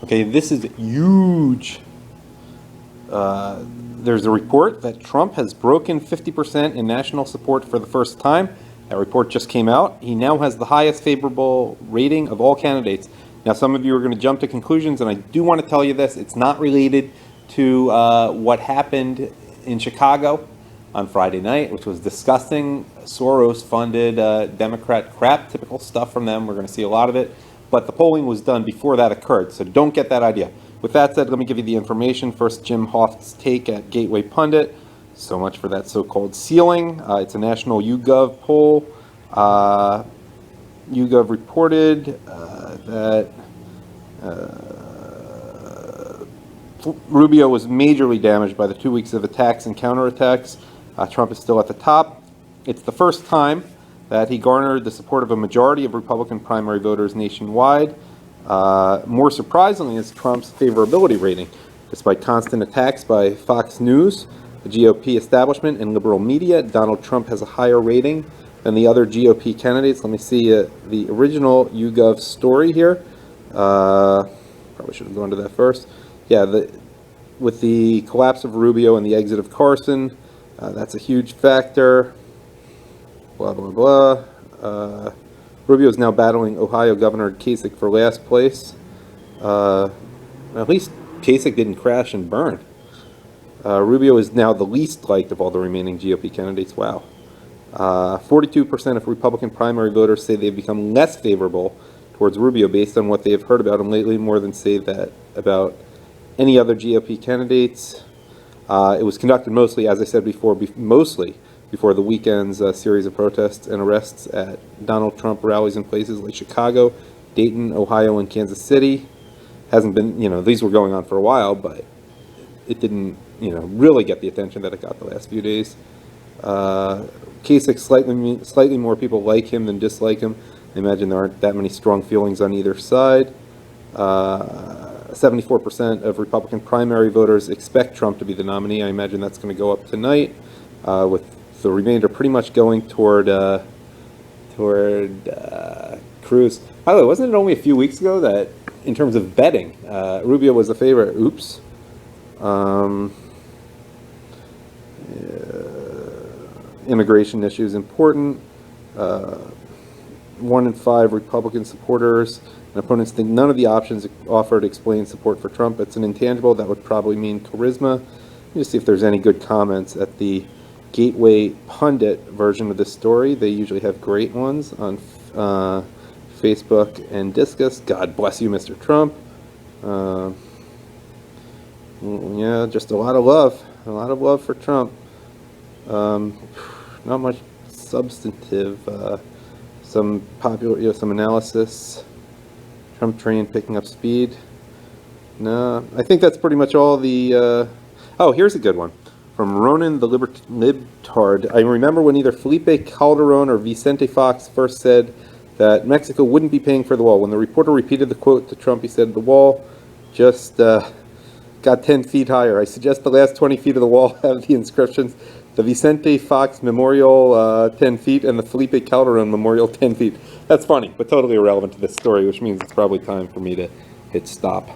Okay, this is huge. There's a report that Trump has broken 50% in national support for the first time. That report just came out. He now has the highest favorable rating of all candidates. Now, some of you are going to jump to conclusions, and I do want to tell you this. It's not related to what happened in Chicago on Friday night, which was disgusting, Soros-funded Democrat crap, typical stuff from them. We're going to see a lot of it. But the polling was done before that occurred, so don't get that idea. With that said, let me give you the information. First, Jim Hoft's take at Gateway Pundit. So much for that so-called ceiling. It's a national YouGov poll. YouGov reported that Rubio was majorly damaged by the 2 weeks of attacks and counterattacks. Trump is still at the top. It's the first time that he garnered the support of a majority of Republican primary voters nationwide. More surprisingly is Trump's favorability rating. Despite constant attacks by Fox News, the GOP establishment, and liberal media, Donald Trump has a higher rating than the other GOP candidates. Let me see the original YouGov story here. Probably should have gone to that first. Yeah, with the collapse of Rubio and the exit of Carson, that's a huge factor. Blah, blah, blah. Rubio is now battling Ohio Governor Kasich for last place. At least Kasich didn't crash and burn. Rubio is now the least liked of all the remaining GOP candidates. Wow. 42% of Republican primary voters say they've become less favorable towards Rubio based on what they have heard about him lately, more than say that about any other GOP candidates. It was conducted mostly, as I said before, mostly before the weekend's series of protests and arrests at Donald Trump rallies in places like Chicago, Dayton, Ohio, and Kansas City. Hasn't been, these were going on for a while, but it didn't, really get the attention that it got the last few days. Kasich, slightly more people like him than dislike him. I imagine there aren't that many strong feelings on either side. 74% of Republican primary voters expect Trump to be the nominee. I imagine that's going to go up tonight, with the remainder pretty much going toward Cruz. By the way, wasn't it only a few weeks ago that, in terms of betting, Rubio was the favorite? Oops. Immigration issues important. 1 in 5 Republican supporters and opponents think none of the options offered explain support for Trump. It's an intangible that would probably mean charisma. Let me just see if there's any good comments at the Gateway Pundit version of this story. They usually have great ones on Facebook and Discuss. God bless you, Mr. Trump. Yeah, just a lot of love for Trump. Not much substantive. Some popular, some analysis. Trump train picking up speed. No, I think that's pretty much all the. Oh, here's a good one from Ronan the Libtard. I remember when either Felipe Calderon or Vicente Fox first said that Mexico wouldn't be paying for the wall. When the reporter repeated the quote to Trump, he said, "The wall just got 10 feet higher. I suggest the last 20 feet of the wall have the inscriptions, the Vicente Fox Memorial 10 feet and the Felipe Calderon Memorial 10 feet. That's funny, but totally irrelevant to this story, which means it's probably time for me to hit stop.